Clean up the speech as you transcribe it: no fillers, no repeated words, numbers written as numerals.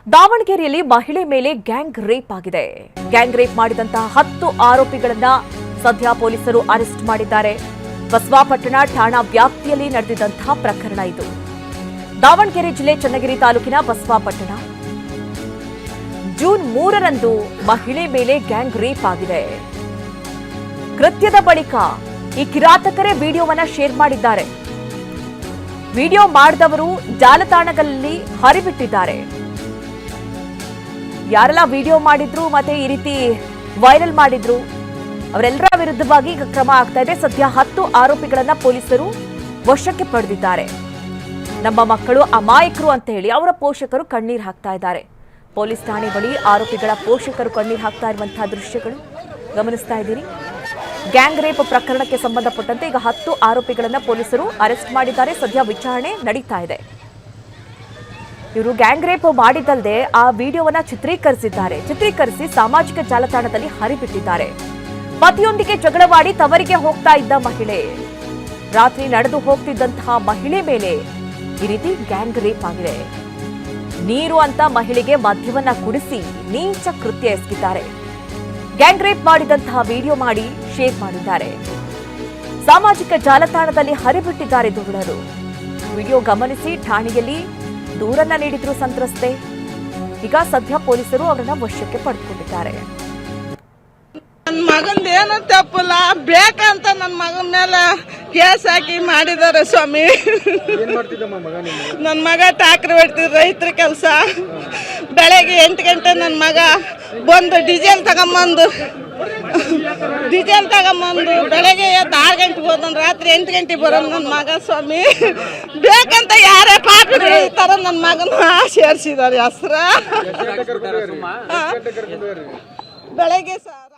ದಾವಣಗೆರೆಯಲ್ಲಿ ಮಹಿಳೆ ಮೇಲೆ ಗ್ಯಾಂಗ್ ರೇಪ್ ಆಗಿದೆ. ಗ್ಯಾಂಗ್ ರೇಪ್ ಮಾಡಿದಂತಹ 10 ಆರೋಪಿಗಳನ್ನ ಸದ್ಯ ಪೊಲೀಸರು ಅರೆಸ್ಟ್ ಮಾಡಿದ್ದಾರೆ. ಬಸವಾಪಟ್ಟಣ ಠಾಣಾ ವ್ಯಾಪ್ತಿಯಲ್ಲಿ ನಡೆದಿದ್ದಂತಹ ಪ್ರಕರಣ ಇದು. ದಾವಣಗೆರೆ ಜಿಲ್ಲೆ ಚನ್ನಗಿರಿ ತಾಲೂಕಿನ ಬಸವಾಪಟ್ಟಣ ಜೂನ್ 3ರಂದು ಮಹಿಳೆ ಮೇಲೆ ಗ್ಯಾಂಗ್ ರೇಪ್ ಆಗಿದೆ. ಕೃತ್ಯದ ಬಳಿಕ ಈ ಕಿರಾತಕರೇ ವಿಡಿಯೋವನ್ನ ಶೇರ್ ಮಾಡಿದ್ದಾರೆ. ವಿಡಿಯೋ ಮಾಡಿದವರು ಜಾಲತಾಣಗಳಲ್ಲಿ ಹರಿಬಿಟ್ಟಿದ್ದಾರೆ. ಯಾರೆಲ್ಲ ವಿಡಿಯೋ ಮಾಡಿದ್ರು ಮತ್ತೆ ಈ ರೀತಿ ವೈರಲ್ ಮಾಡಿದ್ರು ಅವರೆಲ್ಲರ ವಿರುದ್ಧವಾಗಿ ಈಗ ಕ್ರಮ ಆಗ್ತಾ ಇದೆ. ಸದ್ಯ 10 ಆರೋಪಿಗಳನ್ನ ಪೊಲೀಸರು ವಶಕ್ಕೆ ಪಡೆದಿದ್ದಾರೆ. ನಮ್ಮ ಮಕ್ಕಳು ಅಮಾಯಕರು ಅಂತ ಹೇಳಿ ಅವರ ಪೋಷಕರು ಕಣ್ಣೀರು ಹಾಕ್ತಾ ಇದ್ದಾರೆ. ಪೊಲೀಸ್ ಠಾಣೆ ಬಳಿ ಆರೋಪಿಗಳ ಪೋಷಕರು ಕಣ್ಣೀರು ಹಾಕ್ತಾ ಇರುವಂತಹ ದೃಶ್ಯಗಳು ಗಮನಿಸ್ತಾ ಇದ್ದೀರಿ. ಗ್ಯಾಂಗ್ ರೇಪ್ ಪ್ರಕರಣಕ್ಕೆ ಸಂಬಂಧಪಟ್ಟಂತೆ ಈಗ 10 ಆರೋಪಿಗಳನ್ನ ಪೊಲೀಸರು ಅರೆಸ್ಟ್ ಮಾಡಿದ್ದಾರೆ. ಸದ್ಯ ವಿಚಾರಣೆ ನಡೀತಾ ಇದೆ. ಇವರು ಗ್ಯಾಂಗ್ ರೇಪ್ ಮಾಡಿದ್ದಲ್ಲದೆ ಆ ವಿಡಿಯೋವನ್ನ ಚಿತ್ರೀಕರಿಸಿ ಸಾಮಾಜಿಕ ಜಾಲತಾಣದಲ್ಲಿ ಹರಿಬಿಟ್ಟಿದ್ದಾರೆ. ಪತಿಯೊಂದಿಗೆ ಜಗಳವಾಡಿ ತವರಿಗೆ ಹೋಗ್ತಾ ಇದ್ದ ಮಹಿಳೆ, ರಾತ್ರಿ ನಡೆದು ಹೋಗ್ತಿದ್ದಂತಹ ಮಹಿಳೆ ಮೇಲೆ ಈ ರೀತಿ ಗ್ಯಾಂಗ್ ರೇಪ್ ಆಗಿದೆ. ನೀರು ಅಂತ ಮಹಿಳೆಗೆ ಮದ್ಯವನ್ನ ಕುಡಿಸಿ ನೀಚ ಕೃತ್ಯ ಎಸಗಿದ್ದಾರೆ. ಗ್ಯಾಂಗ್ ರೇಪ್ ಮಾಡಿದಂತಹ ವಿಡಿಯೋ ಮಾಡಿ ಶೇರ್ ಮಾಡಿದ್ದಾರೆ. ಸಾಮಾಜಿಕ ಜಾಲತಾಣದಲ್ಲಿ ಹರಿಬಿಟ್ಟಿದ್ದಾರೆ ದುರುಳರು. ವಿಡಿಯೋ ಗಮನಿಸಿ ಠಾಣೆಯಲ್ಲಿ ದೂರನ್ನ ನೀಡಿದ್ರು ಸಂತ್ರಸ್ತೆ. ಈಗ ಸದ್ಯ ಪೊಲೀಸರು ಅವರನ್ನ ವಶಕ್ಕೆ ಪಡೆದುಕೊಂಡಿದ್ದಾರೆ. ನನ್ನ ಮಗಂದ ಏನು ತಪ್ಪಲ್ಲ, ಬೇಕಂತ ನನ್ನ ಮಗನ ಮೇಲೆ ಕೇಸ್ ಹಾಕಿ ಮಾಡಿದ್ದಾರೆ ಸ್ವಾಮಿ. ನನ್ನ ಮಗ ಟ್ಯಾಕ್ರಿ ಹೊಡ್ತಿದ್ರು, ರೈತರ ಕೆಲಸ. ಬೆಳಗ್ಗೆ 8 ಗಂಟೆ ನನ್ನ ಮಗ ಬಂದು ಡೀಸೆಲ್ ತಗೊಂಬಂದು ಬೆಳಗ್ಗೆ 6 ಗಂಟೆಗೆ ಹೋದ, ರಾತ್ರಿ 8 ಗಂಟೆಗೆ ಬರೋದು ನನ್ನ ಮಗ ಸ್ವಾಮಿ. ಬೇಕಂತ ಯಾರೇ ಪಾಪಿಗಳು ಈ ಥರ ನನ್ನ ಮಗನ ಸೇರಿಸಿದ್ದಾರೆ ಹೆಸರ. ಬೆಳಗ್ಗೆ ಸರ್